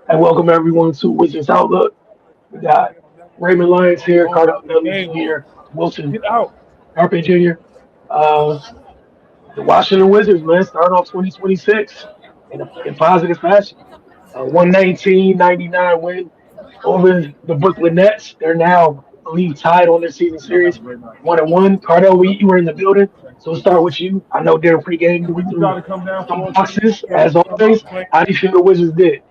And welcome everyone to Wizards Outlook. We got Raymond Lyons here, Cardell Dudley Jr., Wilson Harper Jr. Uh, the Washington Wizards, man, starting off 2026 in positive fashion. 119-99 win over the Brooklyn Nets. They're now, I believe, tied on their season series, 1-1. Cardell, you were in the building, so we'll start with you. I know during pregame you went through some boxes, as always. How do you feel the Wizards did?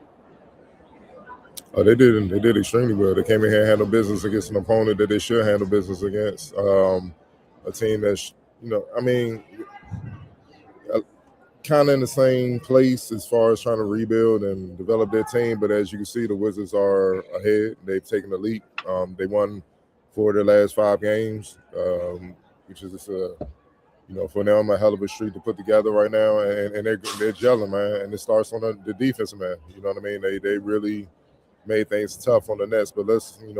Oh, they did extremely well. They came in here and handled business against an opponent that they should handle business against. A team that's, I mean, kind of in the same place as far as trying to rebuild and develop their team. But as you can see, the Wizards are ahead. They've taken the leap. They won 4 of their last 5 games, which is for them a hell of a streak to put together right now. And they're gelling, man. And it starts on the defensive man. You know what I mean? They really made things tough on the Nets. But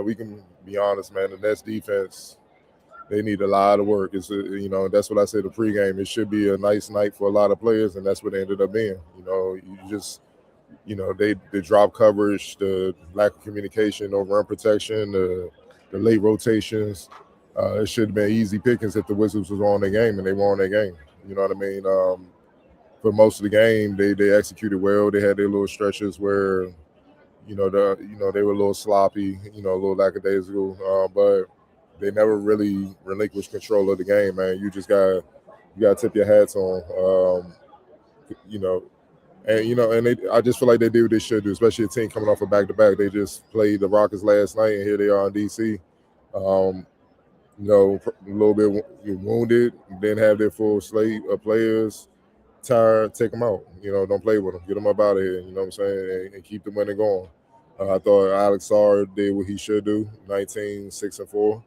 we can be honest, man. The Nets defense, they need a lot of work. That's what I said the pregame. It should be a nice night for a lot of players, and that's what it ended up being. The drop coverage, the lack of communication, no run protection, the late rotations. It should have been easy pickings if the Wizards was on their game, and they were on their game. You know what I mean? For most of the game, they executed well. They had their little stretches where, they were a little sloppy, a little lackadaisical, but they never really relinquished control of the game, man. You got to tip your hats on, I just feel like they did what they should do, especially a team coming off a back-to-back. They just played the Rockets last night, and here they are in DC. A little bit wounded, didn't have their full slate of players. Tired, take them out. Don't play with them. Get them up out of here. You know what I'm saying, and keep the winning going. I thought Alex Sarr did what he should do. 19, 6 and 4.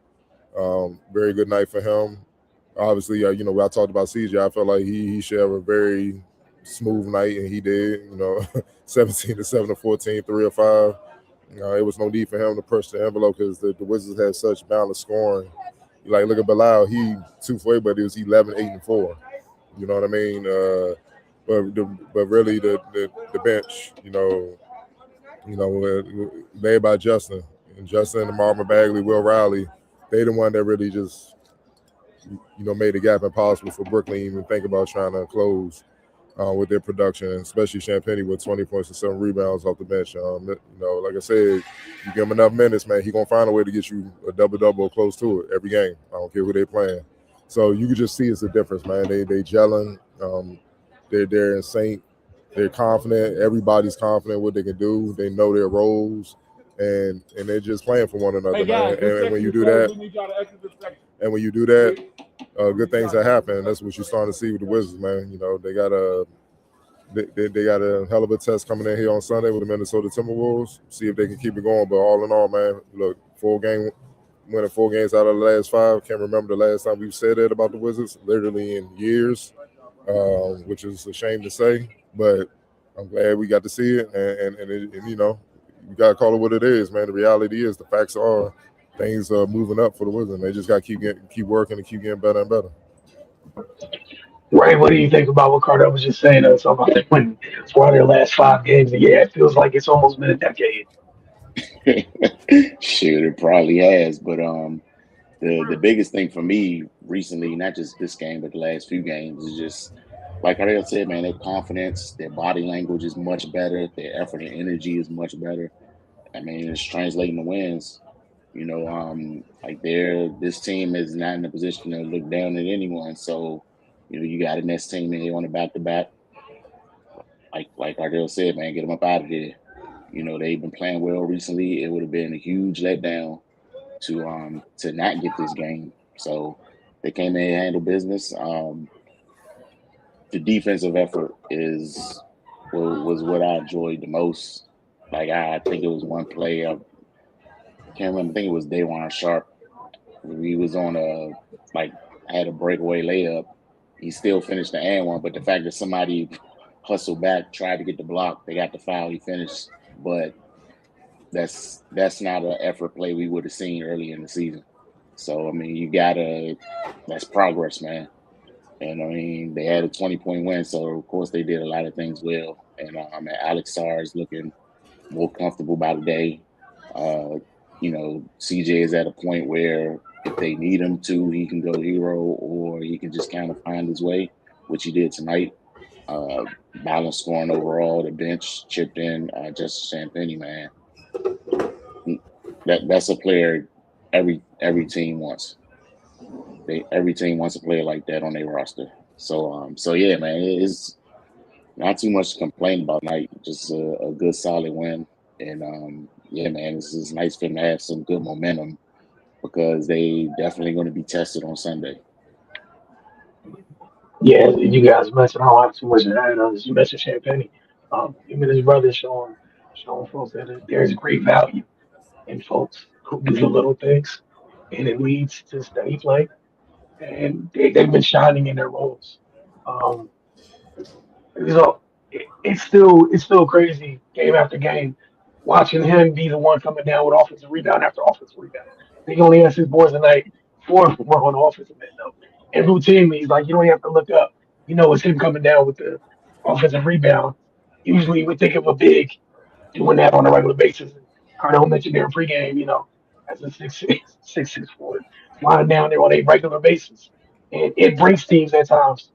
Very good night for him. Obviously, when I talked about CJ, I felt like he should have a very smooth night, and he did. 17 to 7 to 14, 3 or 5. It was no need for him to push the envelope because the Wizards had such balanced scoring. Look at Bilal. He 2 for 8, but it was 11, 8 and 4. You know what I mean? But really the bench, led by Justin and Marvin Bagley, Will Riley. They the one that really just, made the gap impossible for Brooklyn to even think about trying to close with their production, especially Champagne with 20 points and 7 rebounds off the bench. Like I said, you give him enough minutes, man, he's going to find a way to get you a double-double or close to it every game. I don't care who they're playing. So you can just see it's a difference, man. They gelling. They're in sync. They're confident. Everybody's confident what they can do. They know their roles. And they're just playing for one another, man. And when you do that, good things that happen. That's what you're starting to see with the Wizards, man. They got a hell of a test coming in here on Sunday with the Minnesota Timberwolves. See if they can keep it going. But all in all, man, look, winning 4 games out of the last 5. Can't remember the last time we've said that about the Wizards, literally in years, which is a shame to say. But I'm glad we got to see it, and you got to call it what it is, man. The reality is, the facts are, things are moving up for the Wizards. They just got to keep working and keep getting better and better. Ray, what do you think about what Cardell was just saying? About they win 4 of their last 5 games. And yeah, it feels like it's almost been a decade. Sure, it probably has. But the biggest thing for me recently, not just this game, but the last few games, is just like Cardell said, man, their confidence, their body language is much better, their effort and energy is much better. I mean, it's translating to wins. This team is not in a position to look down at anyone. So, you got a next team in here on the back-to-back. Like Ardell said, man, get them up out of there. They've been playing well recently. It would have been a huge letdown to not get this game. So they came in and handled business. The defensive effort was what I enjoyed the most. I think it was one play. I can't remember. I think it was Dayron Sharp. He was on had a breakaway layup. He still finished the and one, but the fact that somebody hustled back, tried to get the block, they got the foul, he finished. But that's not an effort play we would have seen early in the season. So, I mean, that's progress, man. And, I mean, they had a 20-point win, so, of course, they did a lot of things well. And Alex Sarr is looking more comfortable by the day. Uh, CJ is at a point where if they need him to, he can go hero, or he can just kind of find his way, which he did tonight. Balanced scoring overall. The bench chipped in. Justice Champagny, man, that's a player every team wants. Every team wants a player like that on their roster. So yeah, man, it's not too much to complain about tonight. Just a good solid win, and yeah, man, it's nice for them to have some good momentum because they definitely going to be tested on Sunday. Yeah, you guys mentioned I don't have too much to add on this. You mentioned Champagne. Him and his brother showing folks that there's great value in folks who do the little things, and it leads to steady play. And they've been shining in their roles. Um, so it's still crazy game after game watching him be the one coming down with offensive rebound after offensive rebound. He only has his boards tonight, four of them were on the offensive end though. And routinely, he's like, you don't even have to look up. You know, it's him coming down with the offensive rebound. Usually, we think of a big doing that on a regular basis. And Cardone mentioned there in pregame, as a 6'6", 6'4", flying down there on a regular basis. And it breaks teams at times.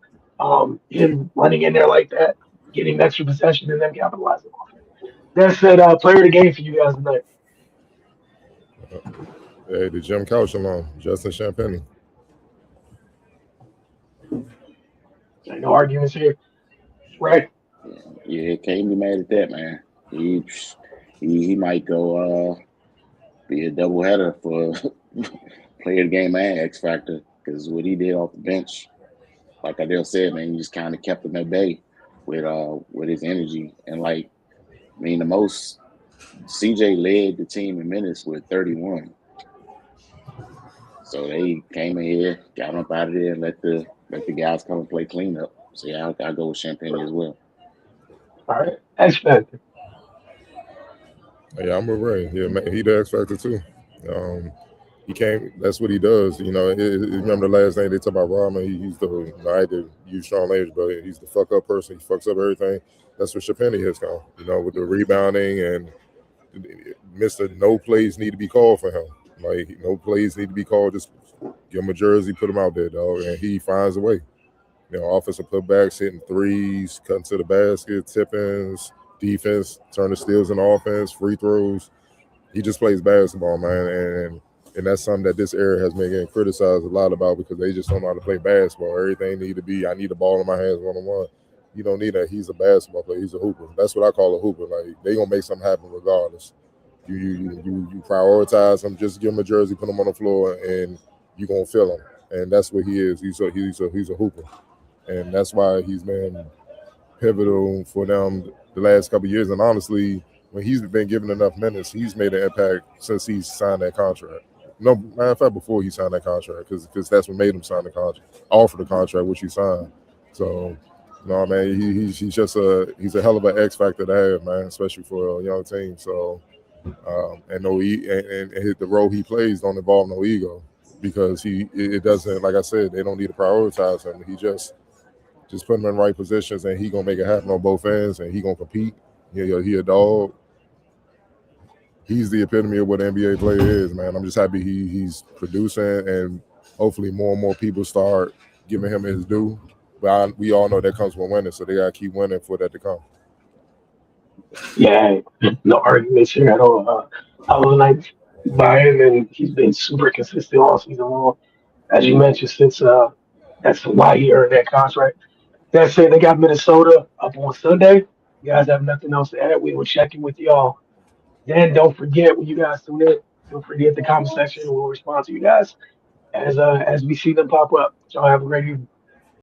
Him running in there like that, getting extra possession, and then capitalizing off it. That said, player of the game for you guys tonight. Hey, the Jim Couch alone, Justin Champagne. Ain't no arguments here, right? Yeah, can't be mad at that, man. He might go be a doubleheader for player of the game and X Factor because what he did off the bench, like Adele said, man, he just kind of kept him at bay with his energy. And like, I mean, the most CJ led the team in minutes with 31. So they came in here, got him up out of there, and let the guys come and play cleanup. So yeah, I'll go with Champagne as well. All right, X Factor. Yeah, I'm with Ray. Yeah, man, he the X Factor too. Um, he came. That's what he does. Remember the last name they talk about Rahman? He's the. I had to use strong language, but he's the fuck up person. He fucks up everything. That's what Champagne has come. With the rebounding and Mister No plays need to be called for him. Like no plays need to be called. Just give him a jersey, put him out there, dog, and he finds a way. Offensive putbacks, hitting threes, cutting to the basket, tippings, defense, turning steals in offense, free throws. He just plays basketball, man, and that's something that this era has been getting criticized a lot about because they just don't know how to play basketball. Everything need to be, I need the ball in my hands one-on-one. You don't need that. He's a basketball player. He's a hooper. That's what I call a hooper. Like they gonna make something happen regardless. You prioritize him. Just give him a jersey, put him on the floor, and you gonna feel him. And that's what he is. He's a hooper, and that's why he's been pivotal for them the last couple of years. And honestly, when he's been given enough minutes, he's made an impact since he's signed that contract. No, matter of fact, before he signed that contract, because that's what made him sign the contract, offer the contract, which he signed. So, no, man, he's just he's a hell of an X factor to have, man, especially for a young team. So, and the role he plays don't involve no ego because it doesn't, like I said, they don't need to prioritize him. He just put him in right positions, and he gonna make it happen on both ends, and he gonna compete. He a dog. He's the epitome of what an NBA player is, man. I'm just happy he's producing, and hopefully more and more people start giving him his due. But we all know that comes with winning, so they gotta keep winning for that to come. Yeah, no arguments here at all. I was like by him, and he's been super consistent all season long. As you mentioned, since that's why he earned that contract. That said, they got Minnesota up on Sunday. You guys have nothing else to add. We will check in with y'all. Then don't forget when you guys tune in, feel free to hit the comment section. We'll respond to you guys as we see them pop up. Y'all have a great evening.